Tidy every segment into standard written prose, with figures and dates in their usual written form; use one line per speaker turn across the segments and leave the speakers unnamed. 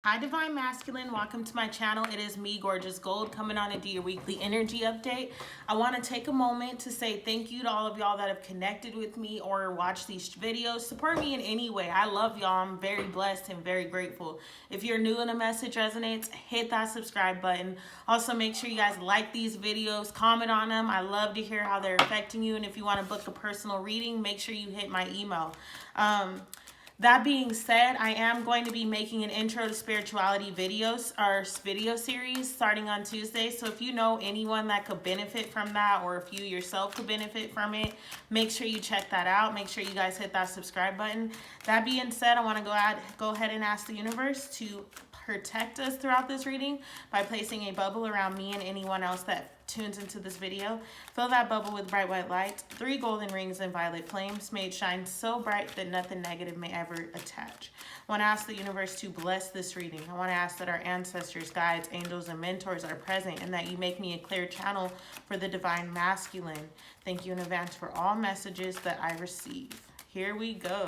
Hi, Divine Masculine. Welcome to my channel. It is me, Gorgeous Gold, coming on to do your weekly energy update. I want to take a moment to say thank you to all of y'all that have connected with me or watched these videos. Support me in any way. I love y'all. I'm very blessed and very grateful. If you're new and a message resonates, hit that subscribe button. Also, make sure you guys like these videos, comment on them. I love to hear how they're affecting you. And if you want to book a personal reading, make sure you hit my email. That being said, I am going to be making an intro to spirituality videos, our video series starting on Tuesday. So if you know anyone that could benefit from that, or if you yourself could benefit from it, make sure you check that out. Make sure you guys hit that subscribe button. That being said, I want to go ahead and ask the universe to protect us throughout this reading by placing a bubble around me and anyone else that tunes into this video. Fill that bubble with bright white light, 3 golden rings and violet flames. May it shine so bright that nothing negative may ever attach. I want to ask the universe to bless this reading. I want to ask that our ancestors, guides, angels, and mentors are present, and that you make me a clear channel for the Divine Masculine. Thank you in advance for all messages that I receive. Here we go.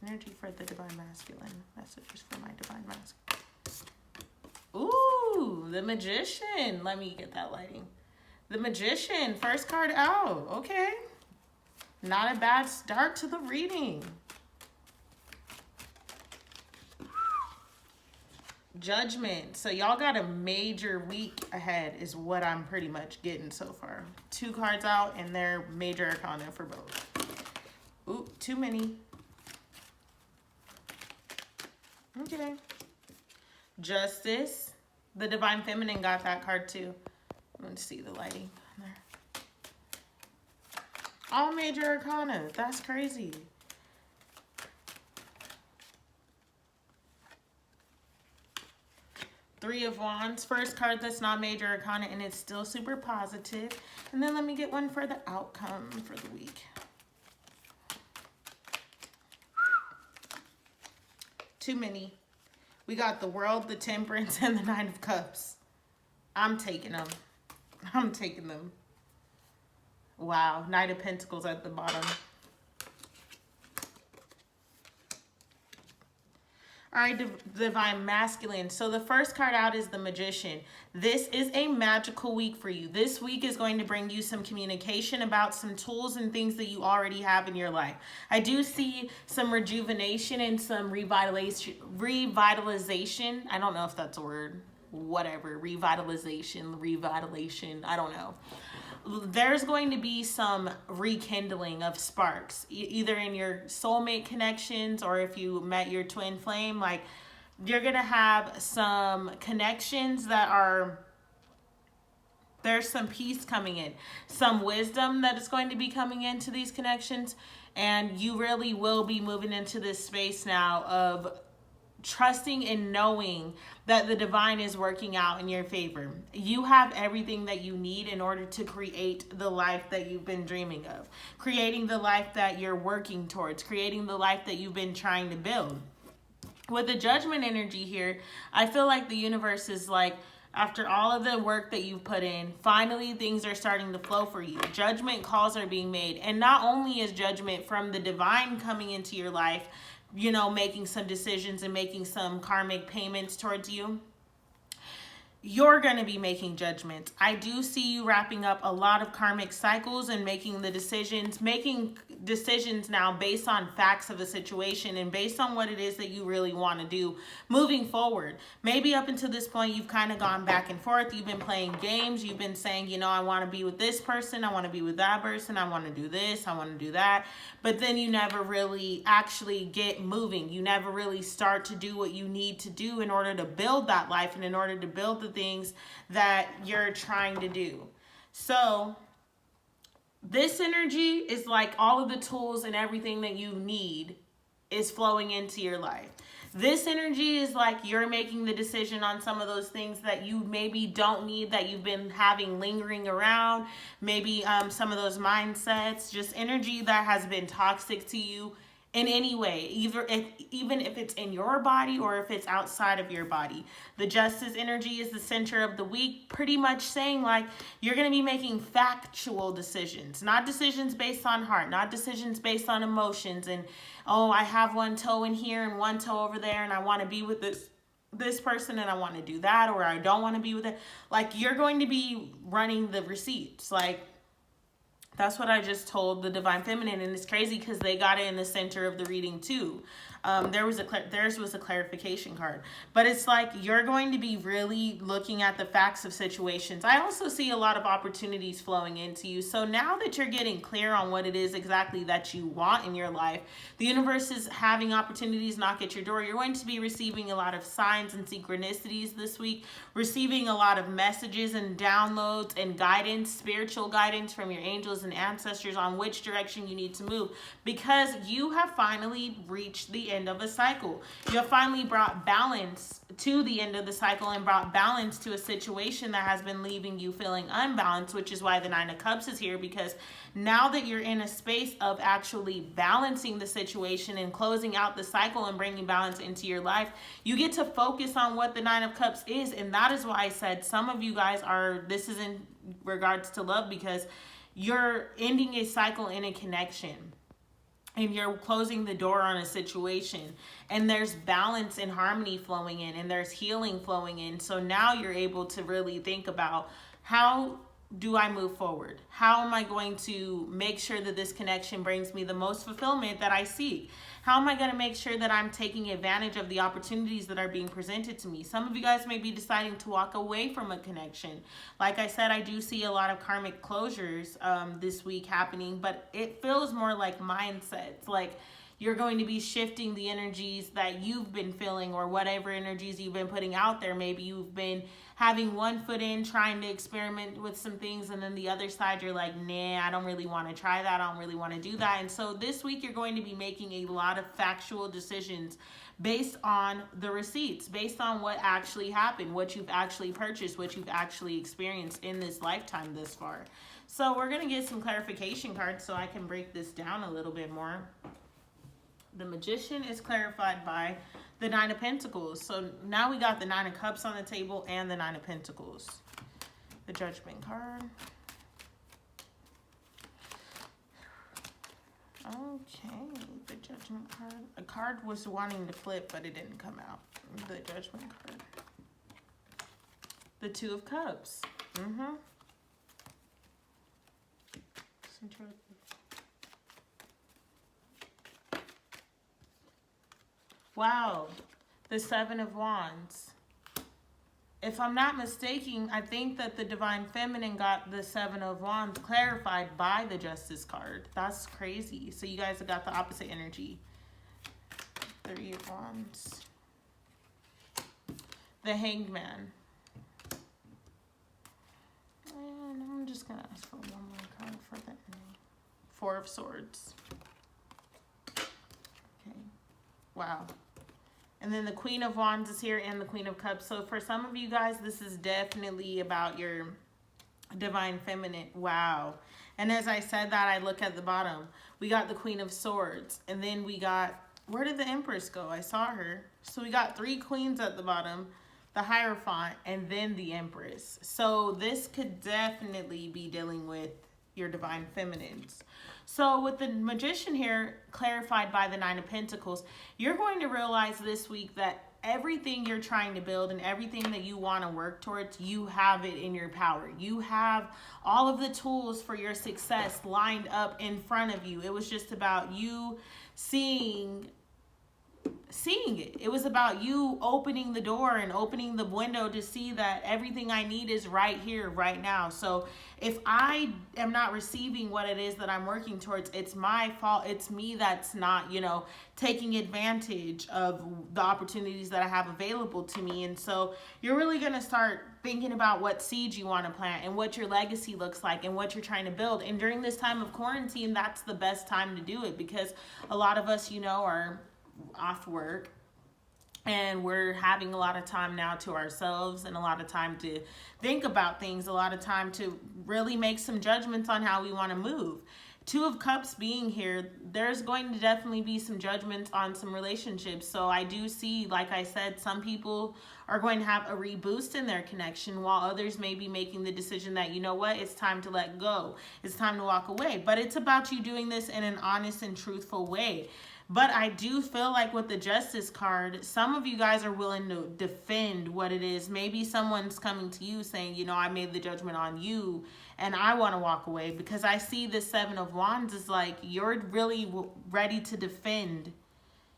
Energy for the Divine Masculine. Messages for my Divine Masculine. Ooh, the Magician. Let me get that lighting. The Magician, first card out. Okay. Not a bad start to the reading. Judgment. So y'all got a major week ahead is what I'm pretty much getting so far. 2 cards out and they're major arcana for both. Ooh, too many. Okay. Justice. The Divine Feminine got that card too. Let's see the lighting on there. All major arcana. That's crazy. Three of Wands. First card that's not major arcana and it's still super positive. And then let me get one for the outcome for the week. Too many. We got the World, the Temperance, and the Nine of Cups. I'm taking them. I'm taking them. Wow. Knight of Pentacles at the bottom. All right, Divine Masculine. So the first card out is the Magician. This is a magical week for you. This week is going to bring you some communication about some tools and things that you already have in your life. I do see some rejuvenation and some revitalization. I don't know if that's a word. Whatever. Revitalization. I don't know. There's going to be some rekindling of sparks, either in your soulmate connections or if you met your twin flame. Like, you're going to have some connections that are, there's some peace coming in, some wisdom that is going to be coming into these connections. And you really will be moving into this space now of trusting and knowing that the divine is working out in your favor. You have everything that you need in order to create the life that you've been dreaming of, creating the life that you're working towards, creating the life that you've been trying to build. With the Judgment energy here, I feel like the universe is like, after all of the work that you've put in, finally things are starting to flow for you. Judgment calls are being made. And not only is judgment from the divine coming into your life, you know, making some decisions and making some karmic payments towards you, you're going to be making judgments. I do see you wrapping up a lot of karmic cycles and making decisions now based on facts of the situation and based on what it is that you really want to do moving forward. Maybe up until this point, you've kind of gone back and forth. You've been playing games. You've been saying, you know, I want to be with this person. I want to be with that person. I want to do this. I want to do that. But then you never really actually get moving. You never really start to do what you need to do in order to build that life and in order to build the things that you're trying to do. So this energy is like all of the tools and everything that you need is flowing into your life. This energy is like you're making the decision on some of those things that you maybe don't need, that you've been having lingering around. Maybe some of those mindsets, just energy that has been toxic to you in any way, even if it's in your body or if it's outside of your body. The Justice energy is the center of the week, pretty much saying like you're going to be making factual decisions, not decisions based on heart, not decisions based on emotions and, oh, I have one toe in here and one toe over there and I want to be with this this person and I want to do that, or I don't want to be with it. Like, you're going to be running the receipts. Like, that's what I just told the Divine Feminine, and it's crazy because they got it in the center of the reading too. Theirs was a clarification card, but it's like you're going to be really looking at the facts of situations. I also see a lot of opportunities flowing into you. So now that you're getting clear on what it is exactly that you want in your life, the universe is having opportunities knock at your door. You're going to be receiving a lot of signs and synchronicities this week, receiving a lot of messages and downloads and guidance, spiritual guidance from your angels and ancestors on which direction you need to move, because you have finally reached the end of a cycle. You have finally brought balance to the end of the cycle and brought balance to a situation that has been leaving you feeling unbalanced, which is why the Nine of Cups is here, because now that you're in a space of actually balancing the situation and closing out the cycle and bringing balance into your life, you get to focus on what the Nine of Cups is. And that is why I said some of you guys this is in regards to love, because you're ending a cycle in a connection. And you're closing the door on a situation, and there's balance and harmony flowing in, and there's healing flowing in. So now you're able to really think about, how do I move forward? How am I going to make sure that this connection brings me the most fulfillment that I seek? How am I going to make sure that I'm taking advantage of the opportunities that are being presented to me? Some of you guys may be deciding to walk away from a connection. Like I said, I do see a lot of karmic closures this week happening, but it feels more like mindsets. Like, you're going to be shifting the energies that you've been feeling, or whatever energies you've been putting out there. Maybe you've been having one foot in, trying to experiment with some things, and then the other side, you're like, nah, I don't really want to try that. I don't really want to do that. And so this week, you're going to be making a lot of factual decisions based on the receipts, based on what actually happened, what you've actually purchased, what you've actually experienced in this lifetime this far. So we're going to get some clarification cards so I can break this down a little bit more. The Magician is clarified by the Nine of Pentacles. So now we got the Nine of Cups on the table and the Nine of Pentacles. The Judgment card. Okay, the Judgment card. A card was wanting to flip, but it didn't come out. The Judgment card. The Two of Cups. Wow, the Seven of Wands. If I'm not mistaken, I think that the Divine Feminine got the Seven of Wands clarified by the Justice card. That's crazy. So you guys have got the opposite energy. Three of Wands. The Hanged Man. And I'm just going to ask for one more card for the ending. Four of Swords. Okay. Wow. And then the Queen of Wands is here, and the Queen of Cups. So for some of you guys, this is definitely about your Divine Feminine. Wow. And as I said that, I look at the bottom. We got the Queen of Swords. And then we got, where did the Empress go? I saw her. So we got three queens at the bottom, the Hierophant, and then the Empress. So this could definitely be dealing with your Divine Feminines. So with the Magician here, clarified by the Nine of Pentacles, you're going to realize this week that everything you're trying to build and everything that you want to work towards, you have it in your power. You have all of the tools for your success lined up in front of you. It was just about you seeing it. It was about you opening the door and opening the window to see that everything I need is right here, right now. So if I am not receiving what it is that I'm working towards, it's my fault. It's me that's not, taking advantage of the opportunities that I have available to me. And so you're really going to start thinking about what seeds you want to plant and what your legacy looks like and what you're trying to build. And during this time of quarantine, that's the best time to do it, because a lot of us, are off work, and we're having a lot of time now to ourselves, and a lot of time to think about things, a lot of time to really make some judgments on how we want to move. Two of Cups being here, there's going to definitely be some judgments on some relationships. So I do see, like I said, some people are going to have a reboost in their connection, while others may be making the decision that, it's time to let go. It's time to walk away. But it's about you doing this in an honest and truthful way. But I do feel like with the Justice card, some of you guys are willing to defend what it is. Maybe someone's coming to you saying, you know, I made the judgment on you and I want to walk away, because I see the Seven of Wands is like you're really ready to defend.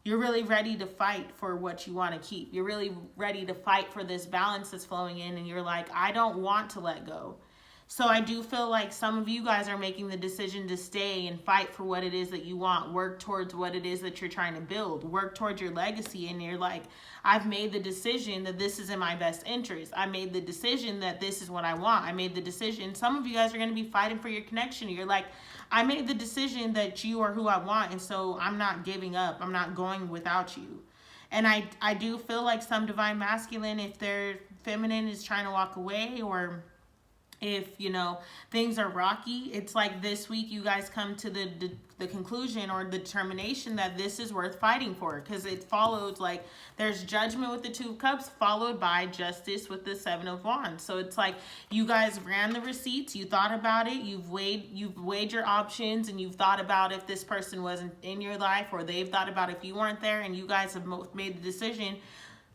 You're really ready to fight for what you want to keep. You're really ready to fight for this balance that's flowing in, and you're like, I don't want to let go. So I do feel like some of you guys are making the decision to stay and fight for what it is that you want. Work towards what it is that you're trying to build. Work towards your legacy. And you're like, I've made the decision that this is in my best interest. I made the decision that this is what I want. I made the decision. Some of you guys are going to be fighting for your connection. You're like, I made the decision that you are who I want. And so I'm not giving up. I'm not going without you. And I do feel like some divine masculine, if their feminine is trying to walk away, or if, you know, things are rocky, it's like this week you guys come to the conclusion or the determination that this is worth fighting for, because it follows, like, there's judgment with the Two of Cups followed by justice with the Seven of Wands. So it's like you guys ran the receipts, you thought about it, you've weighed your options, and you've thought about if this person wasn't in your life, or they've thought about if you weren't there, and you guys have both made the decision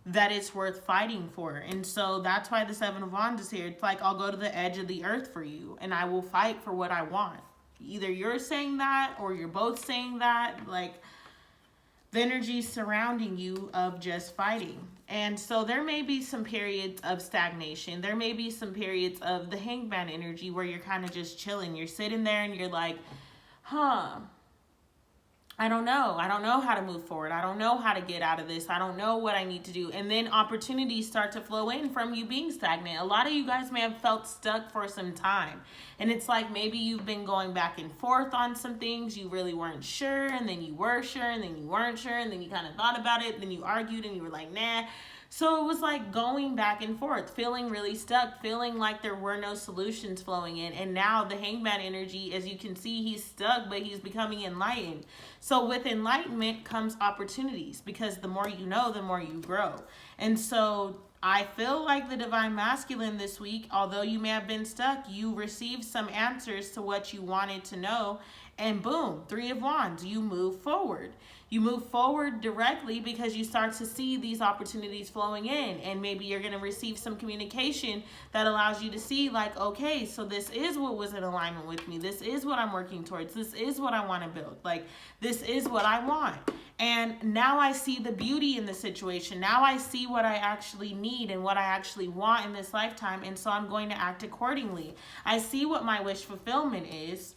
that it's worth fighting for. And so that's why the Seven of Wands is here. It's like, I'll go to the edge of the earth for you, and I will fight for what I want. Either you're saying that or you're both saying that. Like, the energy surrounding you of just fighting. And so there may be some periods of stagnation. There may be some periods of the hangman energy where you're kind of just chilling. You're sitting there and you're like, I don't know. I don't know how to move forward. I don't know how to get out of this. I don't know what I need to do. And then opportunities start to flow in from you being stagnant. A lot of you guys may have felt stuck for some time. And it's like maybe you've been going back and forth on some things. You really weren't sure, and then you were sure, and then you weren't sure, and then you kind of thought about it, and then you argued, and you were like, nah. So it was like going back and forth, feeling really stuck, feeling like there were no solutions flowing in. And now the hangman energy, as you can see, he's stuck, but he's becoming enlightened. So with enlightenment comes opportunities, because the more you know, the more you grow. And so I feel like the divine masculine this week, although you may have been stuck, you received some answers to what you wanted to know. And boom, Three of Wands, you move forward. You move forward directly because you start to see these opportunities flowing in, and maybe you're going to receive some communication that allows you to see, like, okay, so this is what was in alignment with me. This is what I'm working towards. This is what I want to build. Like, this is what I want. And now I see the beauty in the situation. Now I see what I actually need and what I actually want in this lifetime, and so I'm going to act accordingly. I see what my wish fulfillment is,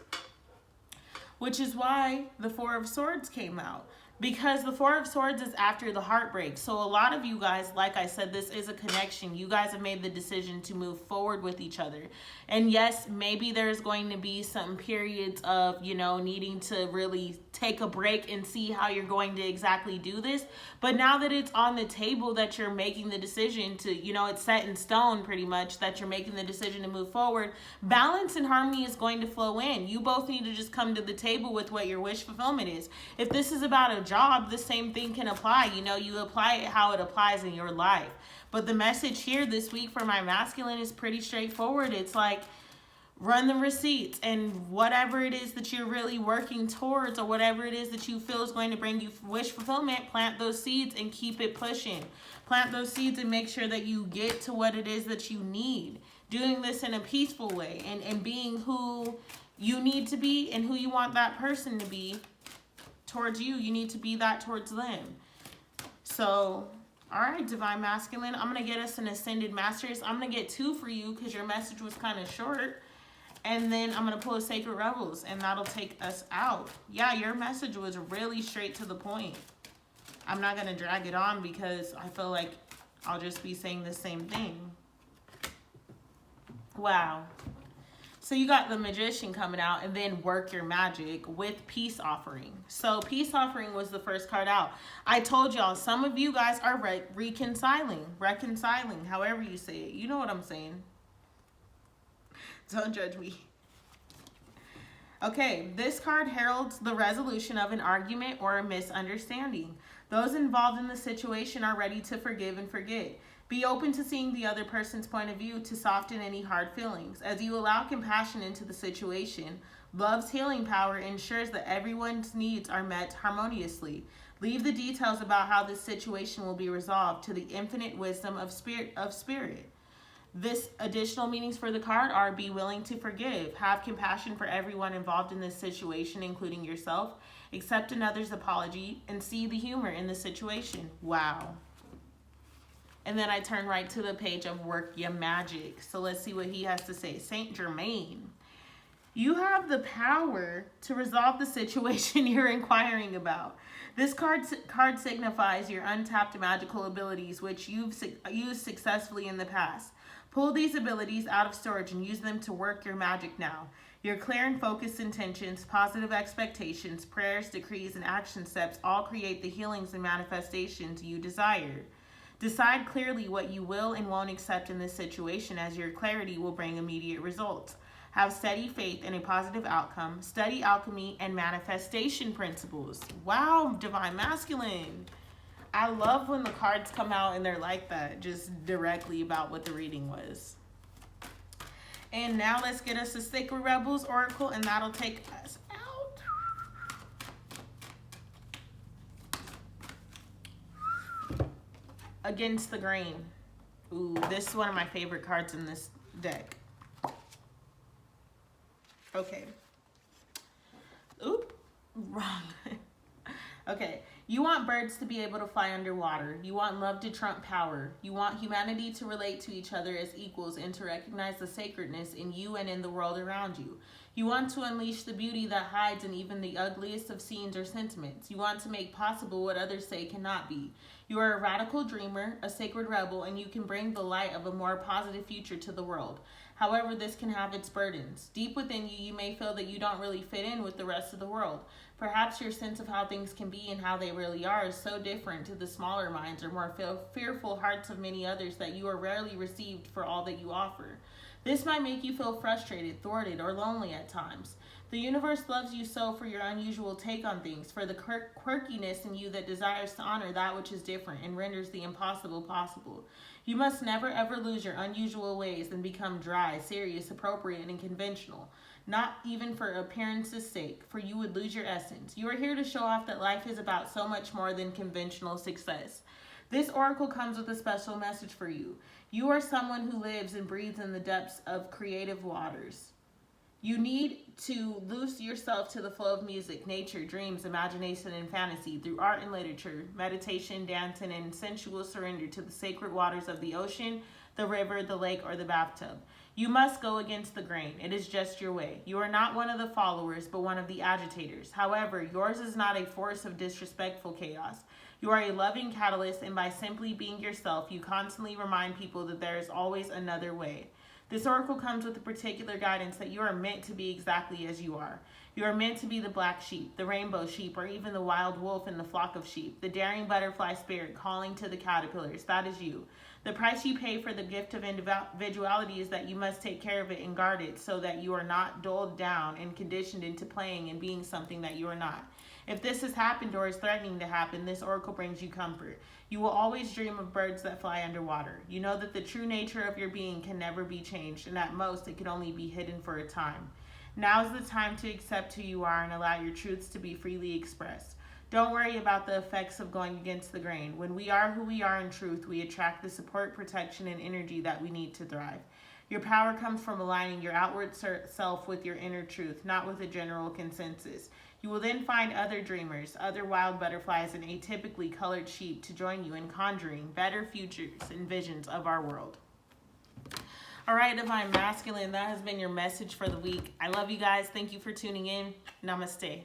which is why the Four of Swords came out. Because the Four of Swords is after the heartbreak. So a lot of you guys, like I said, this is a connection. You guys have made the decision to move forward with each other. And yes, maybe there's going to be some periods of, you know, needing to really take a break and see how you're going to exactly do this. But now that it's on the table, that you're making the decision to, you know, it's set in stone pretty much, that you're making the decision to move forward, balance and harmony is going to flow in. You both need to just come to the table with what your wish fulfillment is. If this is about a job, the same thing can apply. You know, you apply it how it applies in your life. But the message here this week for my masculine is pretty straightforward. It's like, run the receipts, and whatever it is that you're really working towards, or whatever it is that you feel is going to bring you wish fulfillment, plant those seeds and keep it pushing. Plant those seeds and make sure that you get to what it is that you need. Doing this in a peaceful way, and being who you need to be and who you want that person to be towards you. You need to be that towards them. So, all right, divine masculine, I'm going to get us an ascended masters. I'm going to get 2 for you because your message was kind of short. And then I'm going to pull a Sacred Rebels, and that'll take us out. Yeah, your message was really straight to the point. I'm not going to drag it on because I feel like I'll just be saying the same thing. Wow. So you got the Magician coming out, and then Work Your Magic with Peace Offering. So Peace Offering was the first card out. I told y'all, some of you guys are reconciling, however you say it. You know what I'm saying. Don't judge me. Okay, this card heralds the resolution of an argument or a misunderstanding. Those involved in the situation are ready to forgive and forget. Be open to seeing the other person's point of view to soften any hard feelings. As you allow compassion into the situation, Love's healing power ensures that everyone's needs are met harmoniously. Leave the details about how this situation will be resolved to the infinite wisdom of spirit. This additional meanings for the card are: be willing to forgive, have compassion for everyone involved in this situation, including yourself, accept another's apology, and see the humor in the situation. Wow. And then I turn right to the page of Work Your Magic. So let's see what he has to say. Saint Germain. You have the power to resolve the situation you're inquiring about. This card signifies your untapped magical abilities, which you've used successfully in the past. Pull these abilities out of storage and use them to work your magic now. Your clear and focused intentions, positive expectations, prayers, decrees, and action steps all create the healings and manifestations you desire. Decide clearly what you will and won't accept in this situation, as your clarity will bring immediate results. Have steady faith in a positive outcome. Study alchemy and manifestation principles. Wow, Divine Masculine. I love when the cards come out and they're like that, just directly about what the reading was. And now let's get us a Sacred Rebels Oracle, and that'll take us out. Against the Grain. Ooh, this is one of my favorite cards in this deck. Okay. Oop, wrong. Okay. You want birds to be able to fly underwater. You want love to trump power. You want humanity to relate to each other as equals and to recognize the sacredness in you and in the world around you. You want to unleash the beauty that hides in even the ugliest of scenes or sentiments. You want to make possible what others say cannot be. You are a radical dreamer, a sacred rebel, and you can bring the light of a more positive future to the world. However, this can have its burdens. Deep within you, you may feel that you don't really fit in with the rest of the world. Perhaps your sense of how things can be and how they really are is so different to the smaller minds or more fearful hearts of many others that you are rarely received for all that you offer. This might make you feel frustrated, thwarted, or lonely at times. The universe loves you so for your unusual take on things, for the quirkiness in you that desires to honor that which is different and renders the impossible possible. You must never ever lose your unusual ways and become dry, serious, appropriate, and conventional. Not even for appearance's sake, for you would lose your essence. You are here to show off that life is about so much more than conventional success. This oracle comes with a special message for you. You are someone who lives and breathes in the depths of creative waters. You need to loose yourself to the flow of music, nature, dreams, imagination, and fantasy through art and literature, meditation, dancing, and sensual surrender to the sacred waters of the ocean, the river, the lake, or the bathtub. You must go against the grain. It is just your way. You are not one of the followers, but one of the agitators. However, yours is not a force of disrespectful chaos. You are a loving catalyst, and by simply being yourself, you constantly remind people that there is always another way. This oracle comes with a particular guidance that you are meant to be exactly as you are. You are meant to be the black sheep, the rainbow sheep, or even the wild wolf in the flock of sheep, the daring butterfly spirit calling to the caterpillars. That is you. The price you pay for the gift of individuality is that you must take care of it and guard it so that you are not dulled down and conditioned into playing and being something that you are not. If this has happened or is threatening to happen, this oracle brings you comfort. You will always dream of birds that fly underwater. You know that the true nature of your being can never be changed, and at most it can only be hidden for a time. Now is the time to accept who you are and allow your truths to be freely expressed. Don't worry about the effects of going against the grain. When we are who we are in truth, we attract the support, protection, and energy that we need to thrive. Your power comes from aligning your outward self with your inner truth, not with a general consensus. You will then find other dreamers, other wild butterflies, and atypically colored sheep to join you in conjuring better futures and visions of our world. All right, Divine Masculine, that has been your message for the week. I love you guys. Thank you for tuning in. Namaste.